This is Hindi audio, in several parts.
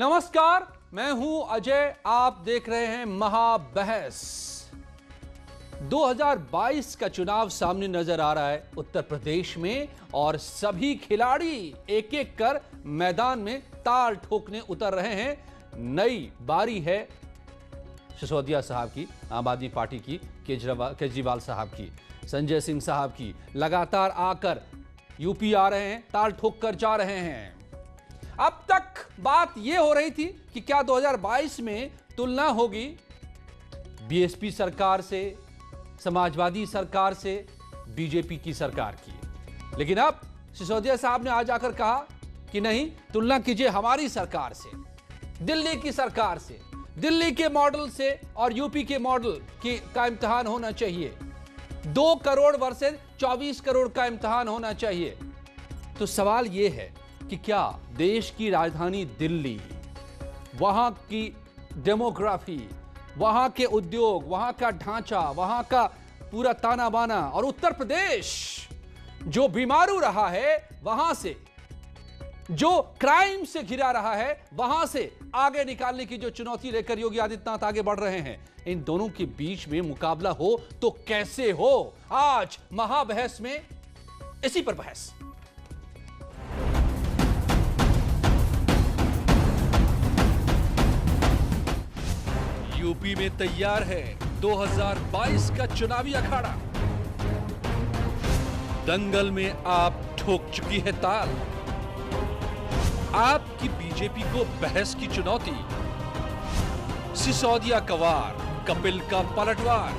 नमस्कार, मैं हूं अजय। आप देख रहे हैं महाबहस। 2022 का सामने नजर आ रहा है उत्तर प्रदेश में और सभी खिलाड़ी एक एक कर मैदान में ताल ठोकने उतर रहे हैं। नई बारी है सिसोदिया साहब की, आम आदमी पार्टी की, केजरीवाल साहब की, संजय सिंह साहब की। लगातार आकर यूपी आ रहे हैं, ताल ठोक कर जा रहे हैं। अब तक बात यह हो रही थी कि क्या 2022 में तुलना होगी बीएसपी सरकार से, समाजवादी सरकार से, बीजेपी की सरकार की। लेकिन अब सिसोदिया साहब ने आज आकर कहा कि नहीं, तुलना कीजिए हमारी सरकार से, दिल्ली की सरकार से, दिल्ली के मॉडल से और यूपी के मॉडल का इम्तिहान होना चाहिए। 2 करोड़ वर्सेस 24 करोड़ का इम्तिहान होना चाहिए। तो सवाल यह है कि क्या देश की राजधानी दिल्ली, वहां की डेमोग्राफी, वहां के उद्योग, वहां का ढांचा, वहां का पूरा ताना बाना और उत्तर प्रदेश जो बीमारू रहा है, वहां से जो क्राइम से घिरा रहा है, वहां से आगे निकालने की जो चुनौती लेकर योगी आदित्यनाथ आगे बढ़ रहे हैं, इन दोनों के बीच में मुकाबला हो तो कैसे हो? आज महाबहस में इसी पर बहस। यूपी में तैयार है 2022 का चुनावी अखाड़ा। दंगल में आप ठोक चुकी है ताल। आपकी बीजेपी को बहस की चुनौती। सिसोदिया का वार, कपिल का पलटवार।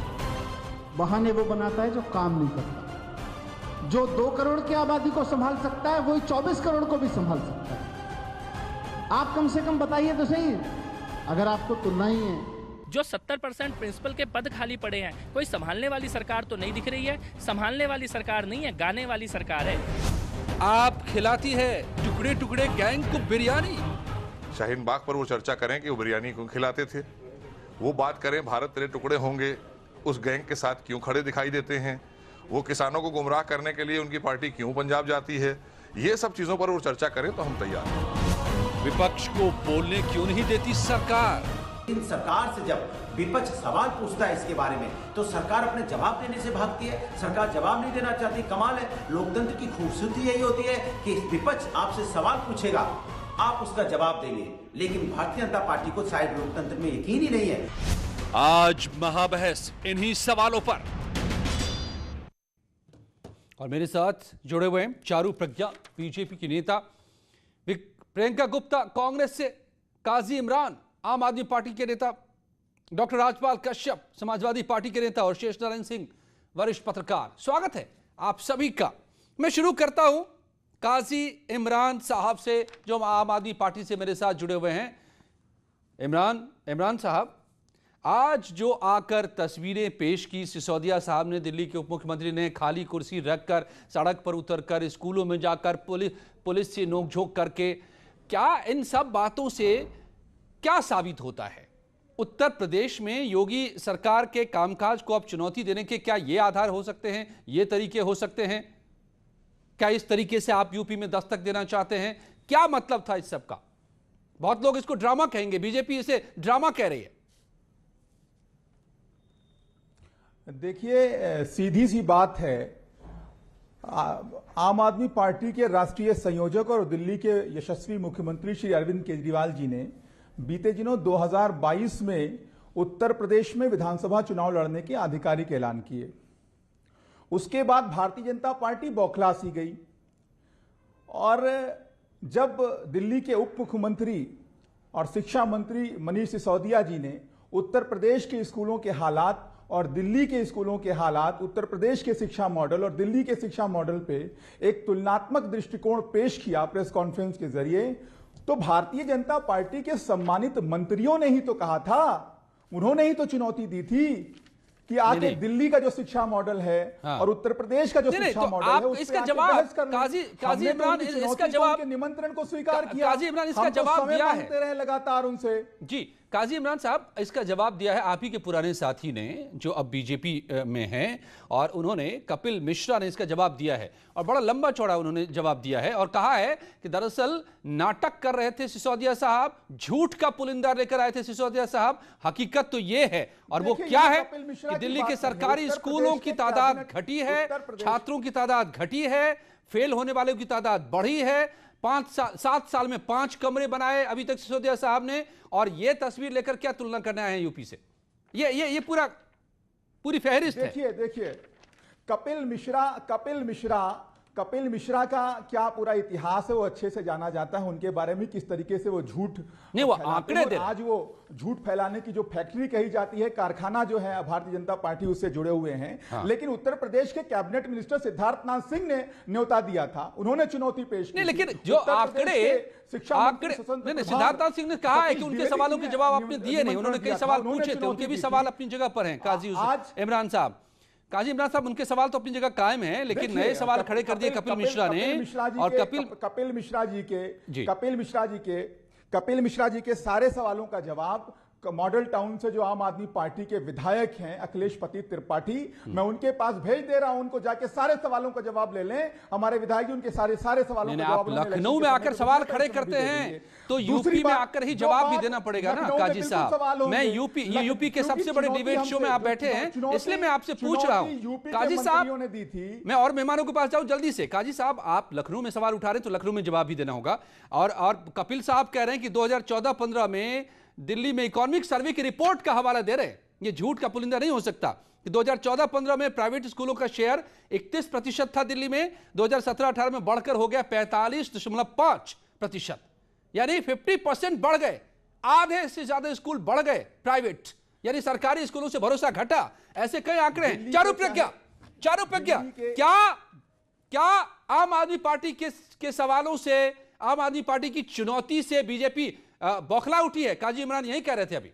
बहाने वो बनाता है जो काम नहीं करता। जो 2 करोड़ की आबादी को संभाल सकता है, वही 24 करोड़ को भी संभाल सकता है। आप कम से कम बताइए तो सही, अगर आपको तुलना ही है। जो 70% प्रिंसिपल के पद खाली पड़े हैं, कोई संभालने वाली सरकार तो नहीं दिख रही है। संभालने वाली सरकार नहीं है, गाने वाली सरकार है। आप खिलाती है टुकड़े टुकड़े गैंग को बिरयानी। शाहीन बाग पर वो चर्चा करें कि वो बिरयानी क्यों खिलाते थे, वो बात करें भारत तेरे टुकड़े होंगे उस गैंग के साथ क्यों खड़े दिखाई देते हैं, वो किसानों को गुमराह करने के लिए उनकी पार्टी क्यों पंजाब जाती है, ये सब चीजों पर वो चर्चा करें तो हम तैयार हैं। विपक्ष को बोलने क्यों नहीं देती सरकार? इन सरकार से जब विपक्ष सवाल पूछता है इसके बारे में, तो सरकार अपने जवाब देने से भागती है। सरकार जवाब नहीं देना चाहती। कमाल है, लोकतंत्र की खूबसूरती यही होती है कि विपक्ष आपसे सवाल पूछेगा, आप उसका जवाब देंगे। लेकिन भारतीय जनता पार्टी को शायद लोकतंत्र में यकीन ही नहीं है। आज महाबहस इन्हीं सवालों पर। और मेरे साथ जुड़े हुए हैं चारू प्रज्ञा, बीजेपी की नेता, प्रियंका गुप्ता कांग्रेस से, काजी इमरान आम आदमी पार्टी के नेता, डॉक्टर राजपाल कश्यप समाजवादी पार्टी के नेता और शेष नारायण सिंह वरिष्ठ पत्रकार। स्वागत है आप सभी का। मैं शुरू करता हूं काजी इमरान साहब से, जो आम आदमी पार्टी से मेरे साथ जुड़े हुए हैं। इमरान साहब, आज जो आकर तस्वीरें पेश की सिसोदिया साहब ने, दिल्ली के उप मुख्यमंत्री ने खाली कुर्सी रखकर, सड़क पर उतरकर, स्कूलों में जाकर पुलिस से नोकझोंक करके, क्या इन सब बातों से क्या साबित होता है? उत्तर प्रदेश में योगी सरकार के कामकाज को अब चुनौती देने के क्या ये आधार हो सकते हैं, ये तरीके हो सकते हैं? क्या इस तरीके से आप यूपी में दस्तक देना चाहते हैं? क्या मतलब था इस सब का? बहुत लोग इसको ड्रामा कहेंगे, बीजेपी इसे ड्रामा कह रही है। देखिए, सीधी सी बात है, आम आदमी पार्टी के राष्ट्रीय संयोजक और दिल्ली के यशस्वी मुख्यमंत्री श्री अरविंद केजरीवाल जी ने बीते दिनों 2022 में उत्तर प्रदेश में विधानसभा चुनाव लड़ने के आधिकारिक ऐलान किए। उसके बाद भारतीय जनता पार्टी बौखला सी गई और जब दिल्ली के उप मुख्यमंत्री और शिक्षा मंत्री मनीष सिसोदिया जी ने उत्तर प्रदेश के स्कूलों के हालात और दिल्ली के स्कूलों के हालात, उत्तर प्रदेश के शिक्षा मॉडल और दिल्ली के शिक्षा मॉडल पे एक तुलनात्मक दृष्टिकोण पेश किया प्रेस कॉन्फ्रेंस के जरिए, तो भारतीय जनता पार्टी के सम्मानित मंत्रियों ने ही तो कहा था, उन्होंने ही तो चुनौती दी थी कि आगे दिल्ली का जो शिक्षा मॉडल है और उत्तर प्रदेश का जो शिक्षा मॉडल है, तो इसका जवाब काजी इमरान इसका जवाब निमंत्रण को स्वीकार किया। काजी इमरान इसका जवाब दिया है रहे लगातार उनसे। जी, काजी इमरान साहब, इसका जवाब दिया है आप ही के पुराने साथी ने, जो अब बीजेपी में हैं, और उन्होंने, कपिल मिश्रा ने इसका जवाब दिया है, और बड़ा लंबा चौड़ा उन्होंने जवाब दिया है, और कहा है कि दरअसल नाटक कर रहे थे सिसोदिया साहब, झूठ का पुलिंदा लेकर आए थे सिसोदिया साहब। हकीकत तो ये है, और वो क्या है कि दिल्ली के सरकारी स्कूलों की तादाद घटी है, छात्रों की तादाद घटी है, फेल होने वालों की तादाद बढ़ी है। 7 साल में 5 कमरे बनाए अभी तक सिसोदिया साहब ने, और ये तस्वीर लेकर क्या तुलना करने आए हैं यूपी से? ये पूरी फहरिस्त है। देखिए कपिल मिश्रा का क्या पूरा इतिहास है वो अच्छे से जाना जाता है, उनके बारे में किस तरीके से वो झूठ नहीं, वो आंकड़े दे, आज वो झूठ फैलाने की जो फैक्ट्री कही जाती है, कारखाना जो है भारतीय जनता पार्टी उससे जुड़े हुए हैं। हाँ। लेकिन उत्तर प्रदेश के कैबिनेट मिनिस्टर सिद्धार्थनाथ सिंह ने न्योता दिया था, उन्होंने चुनौती पेश की। नहीं, लेकिन जो सिद्धार्थनाथ सिंह ने कहा है कि उनके सवालों के जवाब आपने दिए नहीं, उन्होंने कई सवाल पूछे थे, उनके भी सवाल अपनी जगह पर हैं। काजी इमरान साहब, उनके सवाल तो अपनी जगह कायम हैं, लेकिन नए सवाल खड़े कर दिए कपिल मिश्रा ने। और कपिल मिश्रा जी के सारे सवालों का जवाब मॉडल टाउन से जो आम आदमी पार्टी के विधायक हैं अखिलेश पति त्रिपाठी, मैं उनके पास भेज दे रहा हूं, उनको जाके सारे सवालों का जवाब ले लें। हमारे विधायक जी उनके सारे सवालों का जवाब लखनऊ में आकर सवाल खड़े करते हैं तो यूपी में आकर ही जवाब भी देना पड़ेगा ना काजी साहब। मैं यूपी के सबसे बड़े डिबेट शो में आप बैठे हैं, इसलिए मैं आपसे पूछ रहा हूं काजी साहब। मैं और मेहमानों के पास जाऊं जल्दी से। काजी साहब, आप लखनऊ में सवाल उठा रहे हैं तो लखनऊ में जवाब भी देना होगा। और कपिल साहब कह रहे हैं कि 2014-15 में दिल्ली में इकोनॉमिक सर्वे की रिपोर्ट का हवाला दे रहे हैं, ये झूठ का पुलिंदा नहीं हो सकता कि 2014-15 में प्राइवेट स्कूलों का शेयर 31% था दिल्ली में, 2017-18 में बढ़कर हो गया 45.5%, यानी 50% बढ़ गए। आधे से ज्यादा स्कूल बढ़ गए प्राइवेट, यानी सरकारी स्कूलों से भरोसा घटा। ऐसे कई आंकड़े हैं। चारुप्रज्ञा, क्या आम आदमी पार्टी के सवालों से, आम आदमी पार्टी की चुनौती से बीजेपी बौखला उठी है? काजी इमरान यही कह रहे थे अभी।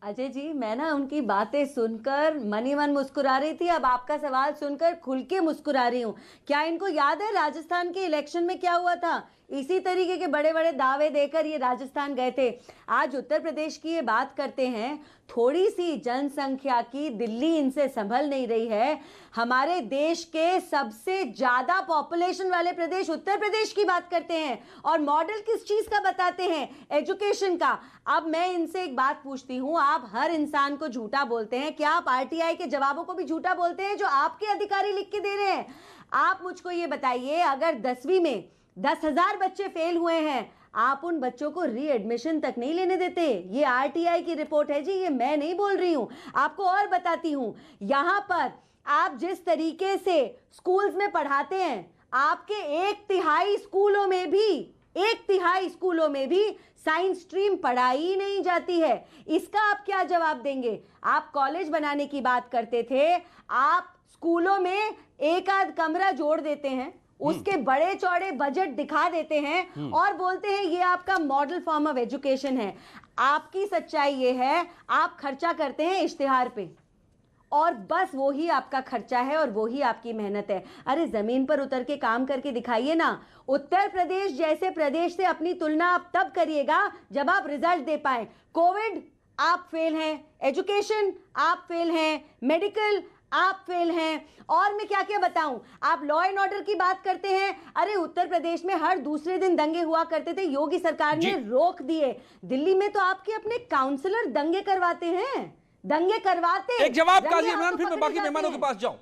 अजय जी, मैं ना उनकी बातें सुनकर मन ही मन मुस्कुरा रही थी, अब आपका सवाल सुनकर खुल के मुस्कुरा रही हूँ। क्या इनको याद है राजस्थान के इलेक्शन में क्या हुआ था? इसी तरीके के बड़े बड़े दावे देकर ये राजस्थान गए थे। आज उत्तर प्रदेश की ये बात करते हैं। थोड़ी सी जनसंख्या की दिल्ली इनसे संभल नहीं रही है। हमारे देश के सबसे ज्यादा पॉपुलेशन वाले प्रदेश उत्तर प्रदेश की बात करते हैं, और मॉडल किस चीज का बताते हैं? एजुकेशन का। अब मैं इनसे एक बात पूछती हूं, आप हर इंसान को झूठा बोलते हैं, क्या आप आरटीआई के जवाबों को भी झूठा बोलते हैं जो आपके अधिकारी लिख के दे रहे हैं? आप मुझको ये बताइए, अगर 10वीं में 10,000 बच्चे फेल हुए हैं, आप उन बच्चों को रीएडमिशन तक नहीं लेने देते। ये आरटीआई की रिपोर्ट है जी, ये मैं नहीं बोल रही हूं। आपको और बताती हूं, यहां पर आप जिस तरीके से स्कूल्स में पढ़ाते हैं, आपके 1/3 स्कूलों में भी साइंस स्ट्रीम पढ़ाई नहीं जाती है। इसका आप क्या जवाब देंगे? आप कॉलेज बनाने की बात करते थे, आप स्कूलों में एक आध कमरा जोड़ देते हैं, उसके बड़े चौड़े बजट दिखा देते हैं और बोलते हैं ये आपका मॉडल फॉर्म ऑफ एजुकेशन है। आपकी सच्चाई ये है, आप खर्चा करते हैं इश्तिहार पे, और बस वो ही आपका खर्चा है और वो ही आपकी मेहनत है। अरे जमीन पर उतर के काम करके दिखाइए ना। उत्तर प्रदेश जैसे प्रदेश से अपनी तुलना आप तब करिएगा जब आप रिजल्ट दे पाए। कोविड आप फेल हैं, एजुकेशन आप फेल हैं, मेडिकल आप फेल हैं, और मैं क्या क्या बताऊं। आप लॉ एंड ऑर्डर की बात करते हैं, अरे उत्तर प्रदेश में हर दूसरे दिन दंगे हुआ करते थे, योगी सरकार ने रोक दिए। दिल्ली में तो आपके अपने काउंसलर दंगे करवाते हैं, दंगे करवाते। एक जवाब काजी इमरान, फिर मैं बाकी मेहमानों के पास जाऊं।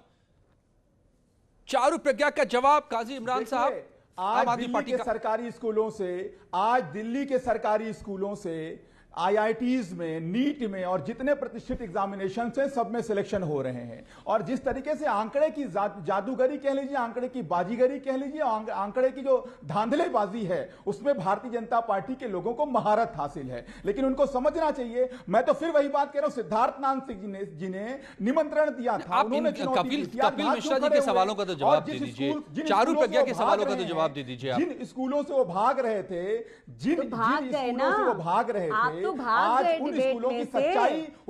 चारुप्रज्ञा का जवाब काजी इमरान साहब। आज दिल्ली के सरकारी स्कूलों से, आज दिल्ली के सरकारी स्कूलों से आईआईटीज में, नीट में और जितने प्रतिष्ठित एग्जामिनेशन हैं सब में सिलेक्शन हो रहे हैं। और जिस तरीके से आंकड़े की जादूगरी कह लीजिए, आंकड़े की बाजीगरी कह लीजिए, आंकड़े की जो धांधलेबाजी है, उसमें भारतीय जनता पार्टी के लोगों को महारत हासिल है। लेकिन उनको समझना चाहिए। मैं तो फिर वही बात कह रहा हूं, सिद्धार्थनाथ सिंह जी ने निमंत्रण दिया था, उन्होंने कपिल मिश्रा जी के सवालों का तो जवाब दे दीजिए, चारुप्रज्ञा के सवालों का तो जवाब दे दीजिए। जिन स्कूलों से वो भाग रहे थे, जिन स्कूलों से वो भाग रहे थे, तो भाग गए डिबेट में से,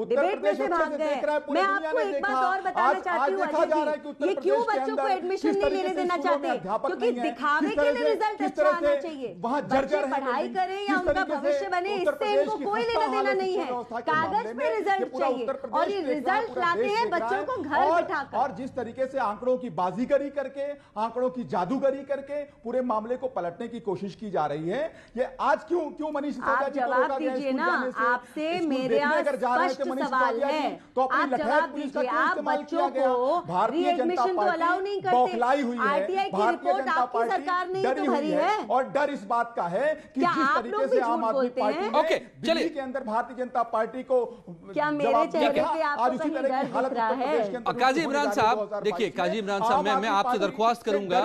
डिबेट में से भाग गए। मैं आपको एक बात और बताना चाहती हूँ अजय जी, ये क्यों बच्चों को एडमिशन नहीं लेने देना चाहते? क्योंकि दिखावे के लिए रिजल्ट अच्छा आना चाहिए। बच्चे पढ़ाई करें या उनका भविष्य बने, इससे इनको कोई लेना देना नहीं है। कागज पे रिजल्ट चाहिए और ये रिजल्ट लाते हैं बच्चों को घर बिठाकर। और जिस तरीके से आंकड़ों की बाजीगरी करके, आंकड़ों की जादूगरी करके पूरे मामले को पलटने की कोशिश की जा रही है, ये आज क्यों मनीष आप जवाब दीजिए ना। आपसे मेरा स्पष्ट सवाल है, तो आप जवाब दीजिए। आप बच्चों को रीएडमिशन तो अलाउ नहीं करते। आरटीआई की रिपोर्ट आपकी सरकार ने ही तो भरी है। और डर इस बात का है कि जिस तरीके से आम आदमी पार्टी दिल्ली के अंदर भारतीय जनता पार्टी को, क्या मेरे चेहरे पे आपको कहीं डर दिख रहा है? काजी इमरान साहब, देखिए काजी इमरान साहब, मैं आपसे दरख्वास्त करूंगा,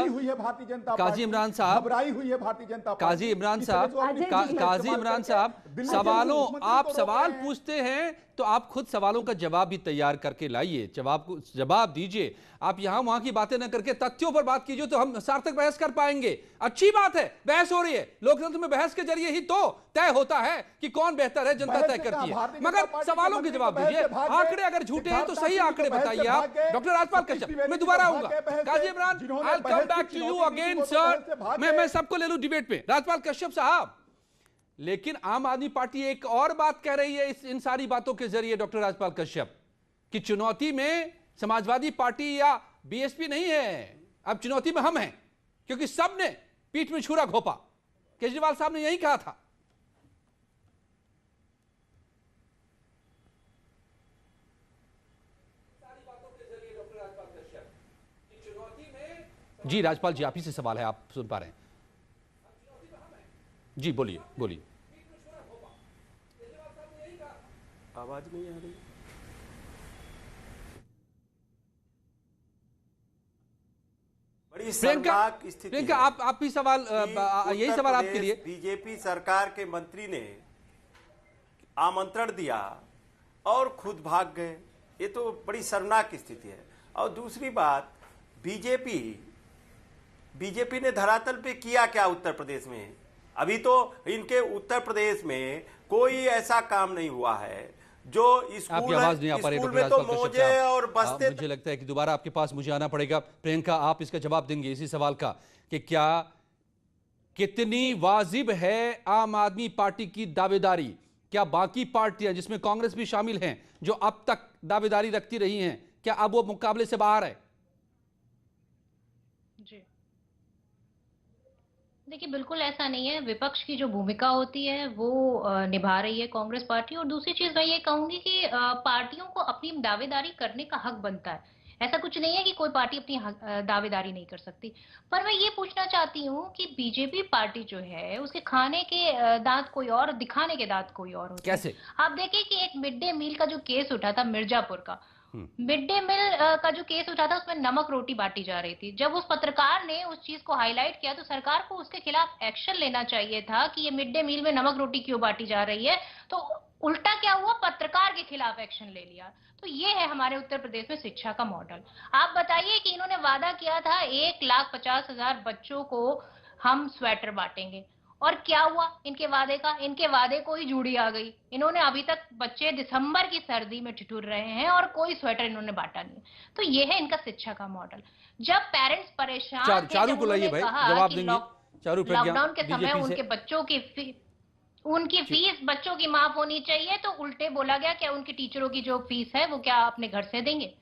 काजी इमरान साहब, घबराई हुई है भारतीय जनता पार्टी। काजी इमरान साहब, काजी इमरान साहब, सवालों आप सवाल पूछते हैं तो आप खुद सवालों का जवाब भी तैयार करके लाइए, जवाब दीजिए। आप यहां वहां की बातें न करके तथ्यों पर बात कीजिए तो हम सार्थक बहस कर पाएंगे। अच्छी बात है, बहस हो रही है। लोकतंत्र में बहस के जरिए ही तो तय होता है कि कौन बेहतर है, जनता तय करती है। मगर सवालों के जवाब दीजिए। आंकड़े अगर झूठे हैं तो सही आंकड़े बताइए आप। डॉक्टर राजपाल कश्यप, मैं दोबारा आऊंगा। Kazi Imran, I will come back to you again sir. मैं सबको ले लूं डिबेट पे। राजपाल कश्यप साहब, लेकिन आम आदमी पार्टी एक और बात कह रही है इन सारी बातों के जरिए, डॉक्टर राजपाल कश्यप, कि चुनौती में समाजवादी पार्टी या बीएसपी नहीं है, अब चुनौती में हम हैं, क्योंकि सबने पीठ में छुरा घोंपा। केजरीवाल साहब ने यही कहा था। जी राजपाल जी, आप ही से सवाल है, आप सुन पा रहे हैं जी, बोलिए बोलिए। आवाज नहीं आ रही। बड़ी शर्मनाक स्थिति। प्रियंका, आप ही सवाल, यही सवाल आपके लिए। बीजेपी सरकार के मंत्री ने आमंत्रण दिया और खुद भाग गए, ये तो बड़ी शर्मनाक स्थिति है। और दूसरी बात, बीजेपी ने धरातल पे किया क्या उत्तर प्रदेश में? अभी तो इनके उत्तर प्रदेश में कोई ऐसा काम नहीं हुआ है जो स्कूल, आपकी आवाज नहीं आ पा रही में तो मोजे और बस्ते। मुझे लगता है कि दोबारा आपके पास मुझे आना पड़ेगा। प्रियंका, आप इसका जवाब देंगे इसी सवाल का कि क्या कितनी वाजिब है आम आदमी पार्टी की दावेदारी? क्या बाकी पार्टियां जिसमें कांग्रेस भी शामिल हैं, जो अब तक दावेदारी रखती रही हैं, क्या अब वो मुकाबले से बाहर है? देखिए, बिल्कुल ऐसा नहीं है। विपक्ष की जो भूमिका होती है वो निभा रही है कांग्रेस पार्टी। और दूसरी चीज मैं ये कहूंगी कि पार्टियों को अपनी दावेदारी करने का हक बनता है। ऐसा कुछ नहीं है कि कोई पार्टी अपनी दावेदारी नहीं कर सकती। पर मैं ये पूछना चाहती हूँ कि बीजेपी पार्टी जो है उसके खाने के दांत कोई और, दिखाने के दांत कोई और होते हैं। कैसे? आप देखिए कि एक मिड डे मील का जो केस उठा था मिर्जापुर का, मिड डे मील का जो केस उठा था उसमें नमक रोटी बांटी जा रही थी। जब उस पत्रकार ने उस चीज को हाईलाइट किया तो सरकार को उसके खिलाफ एक्शन लेना चाहिए था कि ये मिड डे मील में नमक रोटी क्यों बांटी जा रही है। तो उल्टा क्या हुआ, पत्रकार के खिलाफ एक्शन ले लिया। तो ये है हमारे उत्तर प्रदेश में शिक्षा का मॉडल। आप बताइए कि इन्होंने वादा किया था 1,50,000 बच्चों को हम स्वेटर बांटेंगे, और क्या हुआ इनके वादे का? इनके वादे को ही जूड़ी आ गई। इन्होंने अभी तक, बच्चे दिसंबर की सर्दी में ठिठुर रहे हैं और कोई स्वेटर इन्होंने बांटा नहीं। तो ये है इनका शिक्षा का मॉडल। जब पेरेंट्स परेशान थे, जब उन्होंने कहा कि लॉकडाउन के समय उनके बच्चों की उनकी फीस बच्चों की माफ होनी चाहिए, तो उल्टे बोला गया कि उनकी टीचरों की जो फीस है वो क्या अपने घर से देंगे।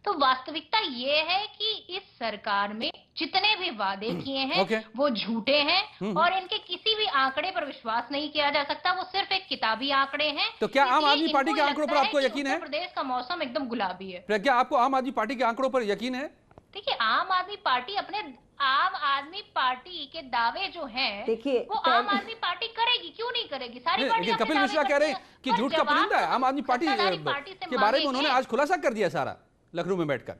तो वास्तविकता ये है कि इस सरकार में जितने भी वादे किए हैं वो झूठे हैं और इनके किसी भी आंकड़े पर विश्वास नहीं किया जा सकता। वो सिर्फ एक किताबी आंकड़े हैं। तो क्या आम आदमी पार्टी के आंकड़ों पर आपको यकीन है? उत्तर प्रदेश का मौसम एकदम गुलाबी है। क्या आपको आम आदमी पार्टी के आंकड़ों पर यकीन है? देखिए, आम आदमी पार्टी के दावे जो हैं, देखिए, वो आम आदमी पार्टी करेगी, क्यों नहीं करेगी? सारी पार्टी कपिल मिश्रा कह रहे हैं कि झूठ का पुलिंदा है आम आदमी पार्टी के बारे में। उन्होंने आज खुलासा कर दिया सारा लखनऊ में बैठकर।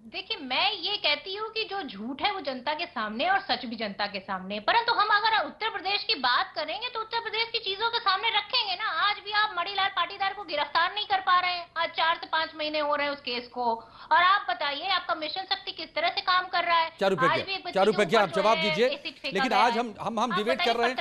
देखिए, मैं ये कहती हूँ कि जो झूठ है वो जनता के सामने और सच भी जनता के सामने। परंतु हम अगर उत्तर प्रदेश की बात करेंगे तो उत्तर प्रदेश की चीजों के सामने रखेंगे ना। आज भी आप मणिलाल पाटीदार को गिरफ्तार नहीं कर पा रहे हैं। 4 से 5 महीने हो रहे हैं उस केस को। और आप बताइए आपका मिशन शक्ति किस तरह से काम कर रहा है? चारू प्रज्ञा आप जवाब दीजिए। लेकिन आज हम डिबेट कर रहे हैं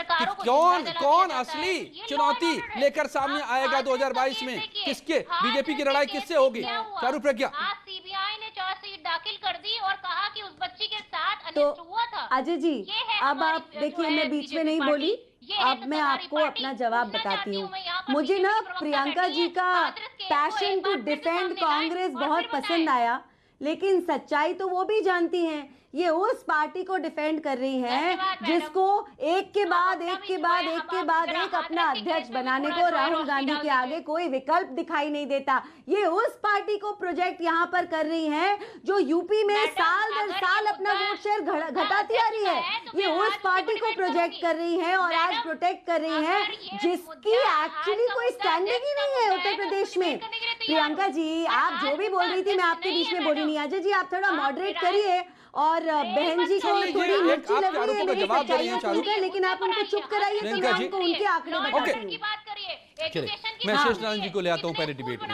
कि कौन असली चुनौती लेकर सामने आएगा 2022 में, किसके बीजेपी की लड़ाई किससे होगी? चारू प्रज्ञा, आज सीबीआई ने चार्जशीट दाखिल कर दी और कहा कि उस बच्ची के साथ तो अनिष्ट हुआ था। अजय जी अब आप देखिए, मैं बीच में नहीं बोली, अब मैं आपको अपना जवाब बताती हूँ। मुझे ना प्रियंका जी का पैशन टू डिफेंड कांग्रेस बहुत पसंद आया, लेकिन सच्चाई तो वो भी जानती हैं। ये उस पार्टी को डिफेंड कर रही हैं जिसको एक के बाद एक अपना अध्यक्ष बनाने को राहुल गांधी के आगे कोई विकल्प दिखाई नहीं देता। ये उस पार्टी को प्रोजेक्ट यहाँ पर कर रही हैं जो यूपी में साल दर साल अपना वोट शेयर घटाती आ रही है। ये उस पार्टी को प्रोजेक्ट कर रही है और आज प्रोटेक्ट कर रही है जिसकी एक्चुअली कोई स्टैंडिंग ही नहीं है उत्तर प्रदेश में। प्रियंका जी आप जो भी बोल रही थी मैं आपके बीच में बोली नहीं। अजय जी आप थोड़ा मॉडरेट करिए। और बहन जी को थोड़ी मिर्ची लग रही है मेरी सच्चाइयां सुनकर, लेकिन आप उनको चुप कराइए तो मैं आपको उनके आंकड़े बताती हूँ। मैं शेष नारायण जी को ले आता हूँ पहले डिबेट में।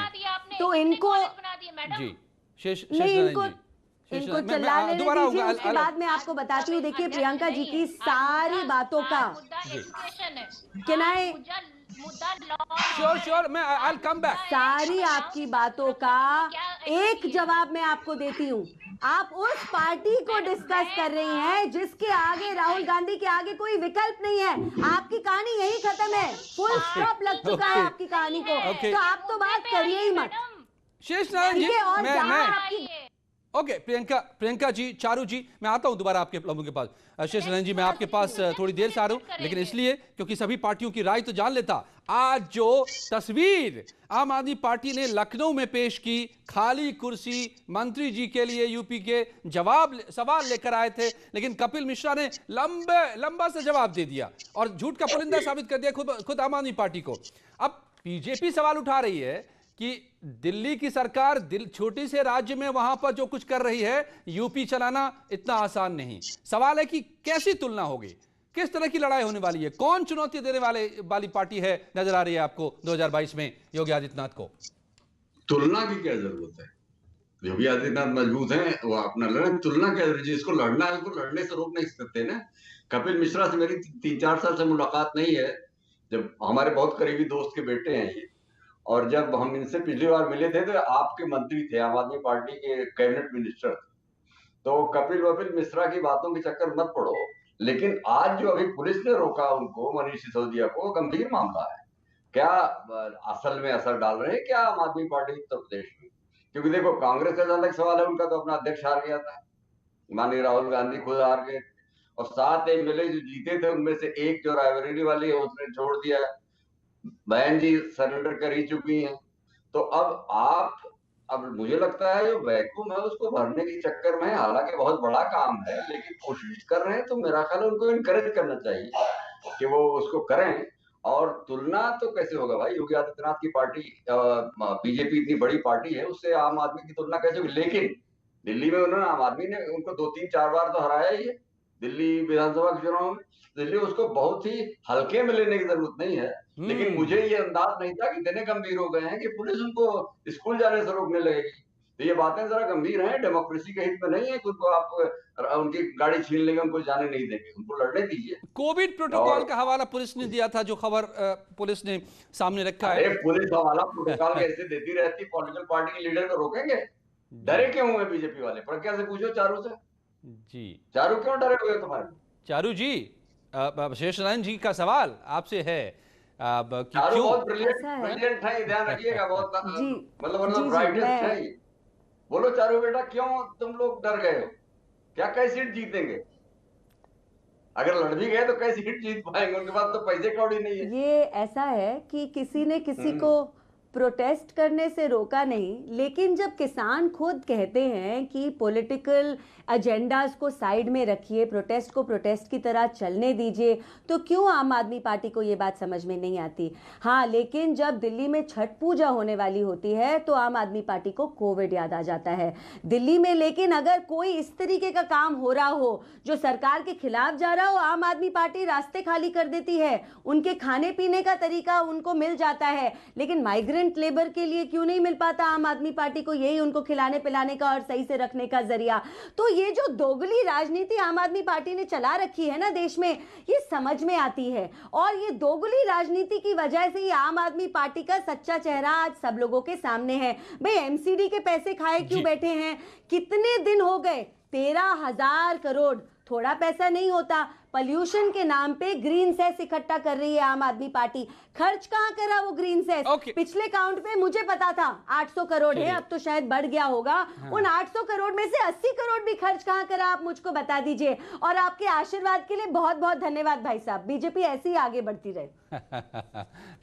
तो इनको जी शेष इनको चलाने दीजिए, उसके बाद मैं आपको बताती हूँ। देखिए प्रियंका जी की सारी बातों का श्योर मैं I'll come back। सारी आपकी बातों का एक जवाब मैं आपको देती हूँ। आप उस पार्टी को डिस्कस कर रही हैं जिसके आगे राहुल गांधी के आगे कोई विकल्प नहीं है। आपकी कहानी यही खत्म है, फुल स्टॉप लग चुका है आपकी कहानी को। तो आप तो बात करिए ही मत। शेष नारायण जी मैं ओके प्रियंका जी, चारू जी मैं आता हूं दोबारा आपके लोगों के पास। शेष नारायण जी मैं आपके पास थोड़ी देर से आ रहा हूं, लेकिन इसलिए क्योंकि सभी पार्टियों की राय तो जान लेता। आज जो तस्वीर आम आदमी पार्टी ने लखनऊ में पेश की, खाली कुर्सी मंत्री जी के लिए यूपी के सवाल लेकर आए थे, लेकिन कपिल मिश्रा ने लंबा से जवाब दे दिया और झूठ का पुलिंदा साबित कर दिया खुद आम आदमी पार्टी को। अब बीजेपी सवाल उठा रही है कि दिल्ली की सरकार छोटी से राज्य में वहां पर जो कुछ कर रही है, यूपी चलाना इतना आसान नहीं। सवाल है कि कैसी तुलना होगी, किस तरह की लड़ाई होने वाली है, कौन चुनौती देने वाली पार्टी है नजर आ रही है आपको 2022 में योगी आदित्यनाथ को? तुलना की क्या जरूरत है? योगी आदित्यनाथ मजबूत हैं, वो अपना लड़े। तुलना क्या जरूरत है? जिसको लड़ना है उसको लड़ने से रोक नहीं सकते ना। कपिल मिश्रा से मेरी 3-4 साल से मुलाकात नहीं है, जब हमारे बहुत करीबी दोस्त के बेटे हैं ये। और जब हम इनसे पिछली बार मिले थे तो आपके मंत्री थे, आम आदमी पार्टी के कैबिनेट मिनिस्टर। तो कपिल मिश्रा की बातों के चक्कर मत पड़ो। लेकिन आज जो अभी पुलिस ने रोका उनको, मनीष सिसोदिया को, गंभीर मामला है। क्या असल में असर डाल रहे हैं क्या आम आदमी पार्टी उत्तर प्रदेश में? क्योंकि देखो कांग्रेस का अलग सवाल है, उनका तो अपना अध्यक्ष हार गया था, माननीय राहुल गांधी खुद हार गए, और 7 एमएलए जो जीते थे उनमें से एक जो रायबरेली वाली है उसने छोड़ दिया। बहन जी सरेंडर कर ही चुकी हैं। तो अब मुझे लगता है जो वैक्यूम है उसको भरने के चक्कर में, हालांकि बहुत बड़ा काम है लेकिन कोशिश कर रहे हैं, तो मेरा ख्याल उनको इनकरेज करना चाहिए कि वो उसको करें। और तुलना तो कैसे होगा भाई, योगी आदित्यनाथ की पार्टी बीजेपी इतनी बड़ी पार्टी है, उससे आम आदमी की तुलना कैसे होगी? लेकिन दिल्ली में उन्होंने, आम आदमी ने उनको 2-3-4 बार तो हराया ही है दिल्ली विधानसभा के चुनाव में। दिल्ली उसको बहुत ही हल्के में लेने की जरूरत नहीं है। लेकिन मुझे ये अंदाज नहीं था कि इतने गंभीर हो गए हैं कि पुलिस उनको स्कूल जाने से रोकने लगेगी। तो ये बातें जरा गंभीर हैं, डेमोक्रेसी के हित में नहीं है कि उनको आप उनकी गाड़ी छीन लेंगे, उनको जाने नहीं देंगे, उनको लड़ने दीजिए। कोविड प्रोटोकॉल का हवाला पुलिस ने दिया था, जो खबर पुलिस ने सामने रखा है। पुलिस हवाला प्रोटोकॉल कैसे देती रहती? पॉलिटिकल पार्टी के लीडर को रोकेंगे? डरे क्यों हुए बीजेपी वाले? प्रज्ञा से पूछो, चारू से जी। चारू क्यों डरे हुए तुम्हारे? चारू जी, शेष नारायण जी का सवाल आपसे है कि क्यों? बहुत ब्रिलियंट है, ध्यान रखिएगा, बहुत मतलब ब्राइटेस्ट है। बोलो चारू बेटा, क्यों तुम लोग डर गए हो? क्या कैसी सीट जीतेंगे? अगर लड़ भी गए तो कैसी सीट जीत पाएंगे? उनके पास तो पैसे कौड़ी नहीं है। ये ऐसा है कि किसी ने किसी को प्रोटेस्ट करने से रोका नहीं, लेकिन जब किसान खुद कहते हैं कि पॉलिटिकल एजेंडाज को साइड में रखिए, प्रोटेस्ट को प्रोटेस्ट की तरह चलने दीजिए, तो क्यों आम आदमी पार्टी को ये बात समझ में नहीं आती? हाँ, लेकिन जब दिल्ली में छठ पूजा होने वाली होती है तो आम आदमी पार्टी को कोविड याद आ जाता है दिल्ली में। लेकिन अगर कोई इस तरीके का काम हो रहा हो जो सरकार के खिलाफ जा रहा हो, आम आदमी पार्टी रास्ते खाली कर देती है, उनके खाने पीने का तरीका उनको मिल जाता है। लेकिन माइग्रेंट माइग्रेंट लेबर के लिए क्यों नहीं मिल पाता आम आदमी पार्टी को, यही उनको खिलाने पिलाने का और सही से रखने का जरिया। तो ये जो दोगली राजनीति आम आदमी पार्टी ने चला रखी है ना देश में, ये समझ में आती है। और ये दोगली राजनीति की वजह से ही आम आदमी पार्टी का सच्चा चेहरा आज सब लोगों के सामने है। भाई एमसीडी के पैसे खाए क्यों बैठे हैं? कितने दिन हो गए? 13,000 करोड़ थोड़ा पैसा नहीं होता। पॉल्यूशन के नाम पे ग्रीन सेस इकट्ठा कर रही है आम आदमी पार्टी। खर्च कहां करा वो ग्रीन सेस? पिछले काउंट पे मुझे पता था 800 करोड़ है, अब तो शायद बढ़ गया होगा। उन 800 करोड़ में से 80 करोड़ भी खर्च कहां करा, आप मुझको बता दीजिए। और आपके आशीर्वाद के लिए बहुत बहुत धन्यवाद भाई साहब। बीजेपी ऐसे ही आगे बढ़ती रहे।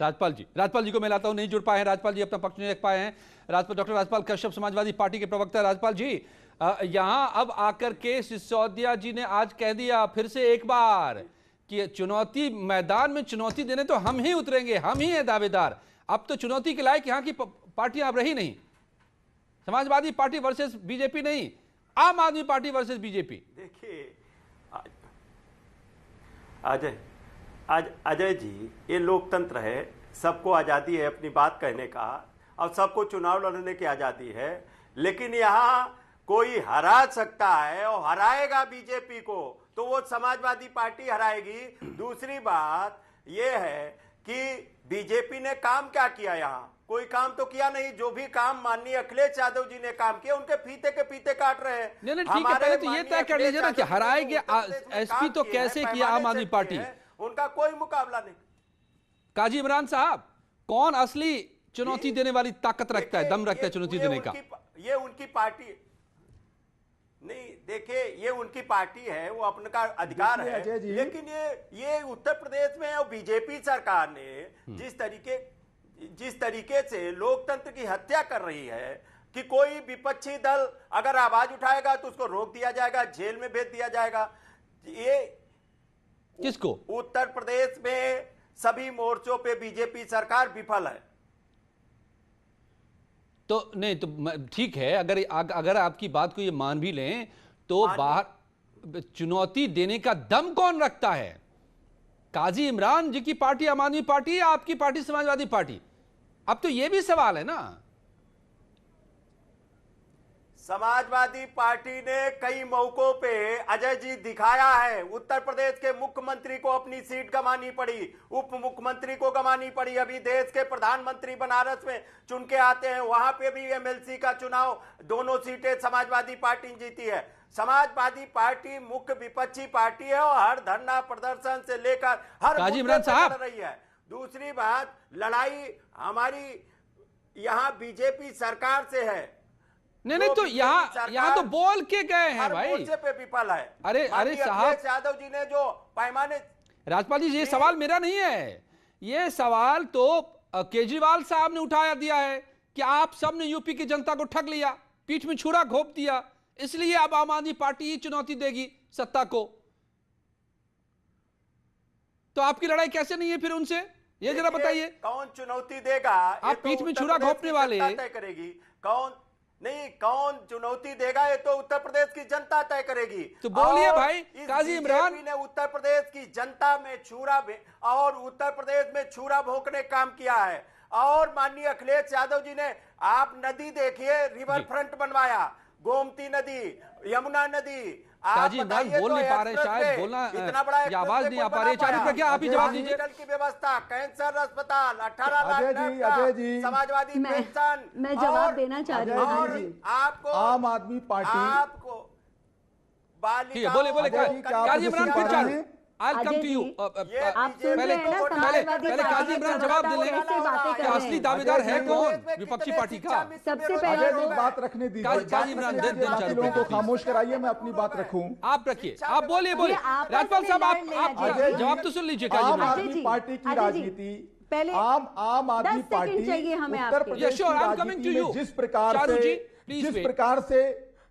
राजपाल जी को मैं लाता हूं, नहीं जुड़ पाए हैं राजपाल जी, अपना पक्ष नहीं रख पाए हैं। डॉक्टर राजपाल कश्यप, समाजवादी पार्टी के प्रवक्ता। राजपाल जी, यहां अब आकर के सिसोदिया जी ने आज कह दिया फिर से एक बार कि चुनौती, मैदान में चुनौती देने तो हम ही उतरेंगे, हम ही हैं दावेदार। अब तो चुनौती के लायक यहां की पार्टियां अब रही नहीं। समाजवादी पार्टी वर्सेस बीजेपी नहीं, आम आदमी पार्टी वर्सेस बीजेपी। देखिए अजय जी, ये लोकतंत्र है, सबको आज़ादी है अपनी बात कहने का और सबको चुनाव लड़ने की आज़ादी है। लेकिन यहाँ कोई हरा सकता है और हराएगा बीजेपी को तो वो समाजवादी पार्टी हराएगी। दूसरी बात ये है कि बीजेपी ने काम क्या किया, यहाँ कोई काम तो किया नहीं। जो भी काम माननीय अखिलेश यादव जी ने काम किया, उनके फीते के फीते काट रहे हैं। नहीं, ठीक है, पहले तो ये तय कर लीजिए ना कि हराएंगे एसपी तो कैसे किया आम आदमी पार्टी, उनका कोई मुकाबला नहीं। काजी इमरान साहब, कौन असली चुनौती देने वाली ताकत रखता है, दम रखता है चुनौती देने का? ये उनकी पार्टी नहीं, देखिए ये उनकी पार्टी है, वो अपने का अधिकार है। लेकिन ये उत्तर प्रदेश में और बीजेपी सरकार ने जिस तरीके से लोकतंत्र की हत्या कर रही है कि कोई विपक्षी दल अगर आवाज उठाएगा तो उसको रोक दिया जाएगा, जेल में भेज दिया जाएगा। ये किसको? उत्तर प्रदेश में सभी मोर्चों पे बीजेपी सरकार विफल है। तो नहीं तो ठीक है, अगर आपकी बात को ये मान भी लें तो बाहर चुनौती देने का दम कौन रखता है? काजी इमरान जी की पार्टी आम आदमी पार्टी या आपकी पार्टी समाजवादी पार्टी? अब तो ये भी सवाल है ना। समाजवादी पार्टी ने कई मौकों पे अजय जी दिखाया है। उत्तर प्रदेश के मुख्यमंत्री को अपनी सीट गंवानी पड़ी, उप मुख्यमंत्री को गंवानी पड़ी। अभी देश के प्रधानमंत्री बनारस में चुन के आते हैं, वहां पे भी एमएलसी का चुनाव दोनों सीटें समाजवादी पार्टी जीती है। समाजवादी पार्टी मुख्य विपक्षी पार्टी है और हर धरना प्रदर्शन से लेकर हर मुद्दे पे लड़ रही है। दूसरी बात, लड़ाई हमारी यहाँ बीजेपी सरकार से है। नहीं तो यहाँ तो बोल के गए हैं भाई, मोर्चे पे विफल है। अरे साहब, यादव जी ने जो पैमाने, राजपाल जी ये सवाल मेरा नहीं है, ये सवाल तो केजरीवाल साहब ने उठाया दिया है कि आप सबने यूपी की जनता को ठग लिया, पीठ में छुरा घोंप दिया, इसलिए अब आम आदमी पार्टी ही चुनौती देगी सत्ता को। तो आपकी लड़ाई कैसे नहीं है फिर उनसे, ये जरा बताइए। कौन चुनौती देगा? आप पीठ में छुरा घोंपने वाले तय करेगी। कौन चुनौती देगा ये तो उत्तर प्रदेश की जनता तय करेगी। तो बोलिए भाई, काजी इमरान ने उत्तर प्रदेश की जनता में उत्तर प्रदेश में छुरा भोंकने काम किया है। और माननीय अखिलेश यादव जी ने, आप नदी देखिए, रिवर फ्रंट बनवाया, गोमती नदी, यमुना नदी। काजी इमरान बोल नहीं पा रहे, शायद बोलना इतना बड़ा आवाज नहीं आ पा रही। क्या आप ही जवाब दीजिए। की व्यवस्था, कैंसर अस्पताल, 18 लाख समाजवादी पेंशन, मैं जवाब देना चाह रही हूँ। आपको आम आदमी पार्टी, आपको बोले काजी इमरान फिर चालू। I'll come to you. पहले काजी इमरान जवाब दे लें कि असली दावेदार है कौन विपक्षी पार्टी का। सबसे पहले बात रखने दीजिए। काजी इमरान लोगों को खामोश कराइए, मैं अपनी बात रखूं। आप रखिए, आप बोलिए। राजपाल साहब आप जवाब तो सुन लीजिए। काजी आम आदमी पार्टी की राजनीति, पहले आम आदमी पार्टी उत्तर प्रदेश की राजनीति में जिस प्रकार से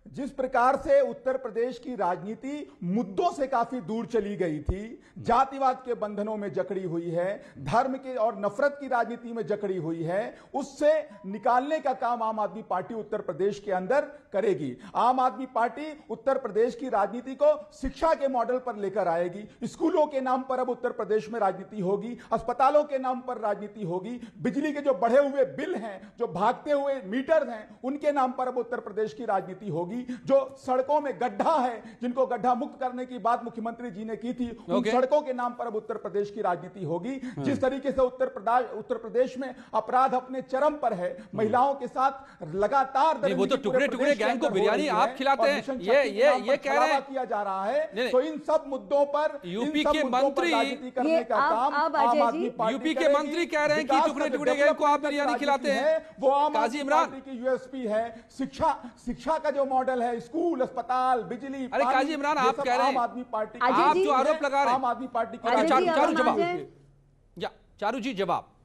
जिस प्रकार से उत्तर प्रदेश की राजनीति मुद्दों से काफी दूर चली गई थी, जातिवाद के बंधनों में जकड़ी हुई है, धर्म के और नफरत की राजनीति में जकड़ी हुई है, उससे निकालने का काम आम आदमी पार्टी उत्तर प्रदेश के अंदर करेगी। आम आदमी पार्टी उत्तर प्रदेश की राजनीति को शिक्षा के मॉडल पर लेकर आएगी। स्कूलों के नाम पर अब उत्तर प्रदेश में राजनीति होगी, अस्पतालों के नाम पर राजनीति होगी, बिजली के जो बढ़े हुए बिल हैं, जो भागते हुए मीटर हैं, उनके नाम पर अब उत्तर प्रदेश की राजनीति होगी। जो सड़कों में गड्ढा है, जिनको गड्ढा मुक्त करने की बात मुख्यमंत्री जी ने की थी, उन सड़कों के नाम पर अब उत्तर प्रदेश की राजनीति होगी। जिस तरीके से उत्तर प्रदेश में अपराध अपने चरम पर है, महिलाओं के साथ लगातार वो तो टुकड़े टुकड़े गैंग को बिरयानी आप खिलाते हैं, ये कह रहे हैं किया जा रहा है। तो इन सब मुद्दों पर यूपी के मंत्री करने का काम आम आदमी पार्टी यूपी के मंत्री कह रहे हैं कि टुकड़े टुकड़े गैंग को आप बिरयानी खिलाते हैं। वो आम काजी आदमी इमरान पार्टी की यूएसपी है। शिक्षा का जो मॉडल है, स्कूल, अस्पताल, बिजली, अरे काजी इमरान, आप कह रहे हैं आम आदमी पार्टी, आप जो आरोप लगा रहे हैं, आम आदमी पार्टी की चारू जवाब, या चारू जी जवाब।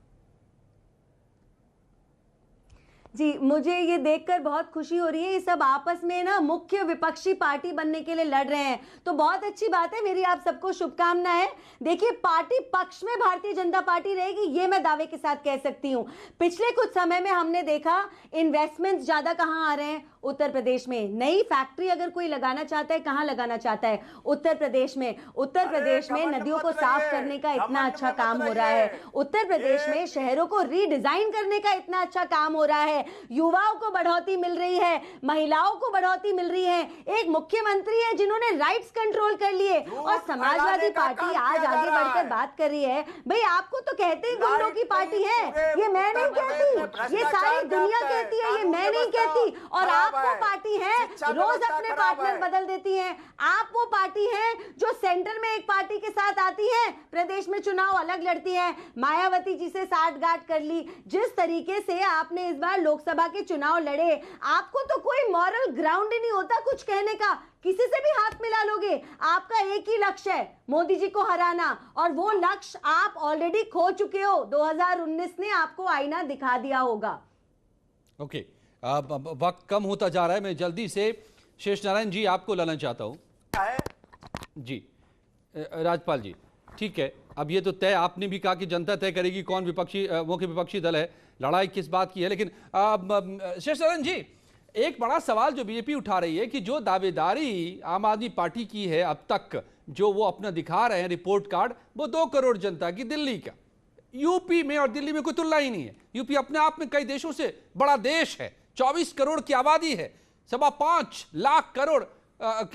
जी, मुझे ये देखकर बहुत खुशी हो रही है। ये सब आपस में ना मुख्य विपक्षी पार्टी बनने के लिए लड़ रहे हैं, तो बहुत अच्छी बात है। मेरी आप सबको शुभकामनाएं। देखिए, पार्टी पक्ष में भारतीय जनता पार्टी रहेगी, ये मैं दावे के साथ कह सकती हूँ। पिछले कुछ समय में हमने देखा इन्वेस्टमेंट्स ज्यादा कहाँ आ रहे हैं, उत्तर प्रदेश में। नई फैक्ट्री अगर कोई लगाना चाहता है, कहाँ लगाना चाहता है? उत्तर प्रदेश में। उत्तर प्रदेश में नदियों को साफ करने का इतना अच्छा काम हो रहा है। उत्तर प्रदेश में शहरों को रीडिजाइन करने का इतना अच्छा काम हो रहा है। युवाओं को बढ़ोतरी मिल रही है, महिलाओं को बढ़ोतरी मिल रही है। एक मुख्यमंत्री है जिन्होंने राइट्स कंट्रोल कर लिए, और समाजवादी पार्टी आज आगे बढ़कर बात कर रही है। भाई, आपको तो कहते ही गुंडों की पार्टी है, ये मैं नहीं कहती, ये सारी दुनिया कहती है, ये मैं नहीं कहती। और आप वो पार्टी है रोज अपने पार्टनर बदल देती है। आप वो पार्टी है जो सेंटर में एक पार्टी के साथ आती है, प्रदेश में चुनाव अलग लड़ती है। मायावती जी से साठगांठ कर ली। जिस तरीके से आपने इस बार लोकसभा के चुनाव लड़े, आपको तो कोई मॉरल ग्राउंड ही नहीं होता कुछ कहने का। किसी से भी हाथ मिला लोगे। आपका एक ही लक्ष्य है, मोदी जी को हराना, और वो लक्ष्य आप ऑलरेडी खो चुके हो। 2019 ने आपको आईना दिखा दिया होगा। ओके, अब वक्त कम होता जा रहा है। मैं जल्दी से शेष नारायण जी आपको लाना चाहता हूं। जी राजपाल जी, ठीक है, अब ये तो तय आपने भी कहा कि जनता तय करेगी कौन मुख्य विपक्षी दल है, लड़ाई किस बात की है। लेकिन शेष नारायण जी, एक बड़ा सवाल जो बीजेपी उठा रही है कि जो दावेदारी आम आदमी पार्टी की है अब तक, जो वो अपना दिखा रहे हैं रिपोर्ट कार्ड, वो 2 करोड़ जनता की दिल्ली का। यूपी में और दिल्ली में कोई तुलना ही नहीं है। यूपी अपने आप में कई देशों से बड़ा देश है, 24 करोड़ की आबादी है, 5.25 लाख करोड़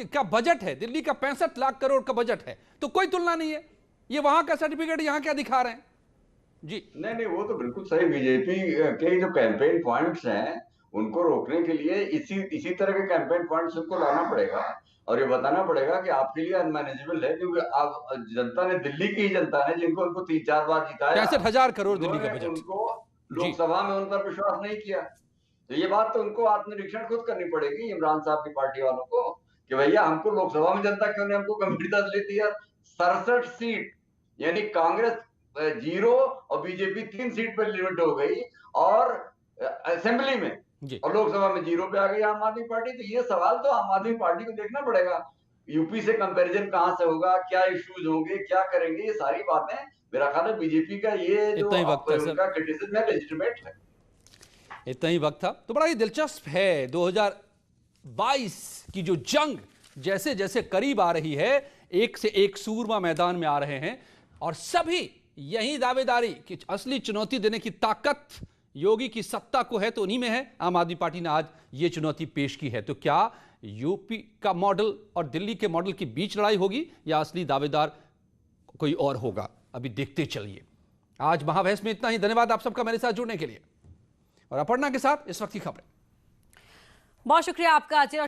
का बजट है, दिल्ली का 65 लाख करोड़ का बजट है, तो कोई तुलना नहीं है। ये वहां का सर्टिफिकेट यहाँ क्या दिखा रहे हैं जी? नहीं, वो तो बिल्कुल सही। बीजेपी के जो कैंपेन पॉइंट्स हैं, उनको रोकने के लिए इसी तरह के कैंपेन पॉइंट्स उनको लाना पड़ेगा, और ये बताना पड़ेगा कि आपके लिए अनमैनेजेबल है, क्योंकि आप जनता ने, दिल्ली की ही जनता ने, जिनको उनको 3-4 बार जिताया, 65,000 करोड़ दिल्ली का बजट, उनको लोकसभा में उन पर विश्वास नहीं किया। तो ये बात तो उनको आत्मनिरीक्षण खुद करनी पड़ेगी, इमरान साहब की पार्टी वालों को, कि भैया हमको लोकसभा में जनता क्यों ने हमको गंभीरता से लेती है। 67 सीट, यानी कांग्रेस 0 और बीजेपी 3 सीट पर लिमिट हो गई, और असेंबली में, और लोकसभा में 0 पे आ गई आम आदमी पार्टी। तो ये सवाल तो आम आदमी पार्टी को देखना पड़ेगा, यूपी से कंपैरिजन कहां से होगा, क्या इश्यूज होंगे, क्या करेंगे, ये सारी बातें मेरा ख्याल है बीजेपी का ये जो उनका क्रिटिसिज्म है लेजिटिमेट है। इतना ही वक्त था। तो बड़ा ही दिलचस्प है, 2022 की जो जंग जैसे जैसे करीब आ रही है, एक से एक सूरमा मैदान में आ रहे हैं, और सभी यही दावेदारी कि असली चुनौती देने की ताकत योगी की सत्ता को है, तो उन्हीं में है। आम आदमी पार्टी ने आज ये चुनौती पेश की है। तो क्या यूपी का मॉडल और दिल्ली के मॉडल के बीच लड़ाई होगी, या असली दावेदार कोई और होगा? अभी देखते चलिए। आज महाबहस में इतना ही। धन्यवाद आप सबका मेरे साथ जुड़ने के लिए, और अपर्णा के साथ इस वक्त की खबरें। बहुत शुक्रिया आपका।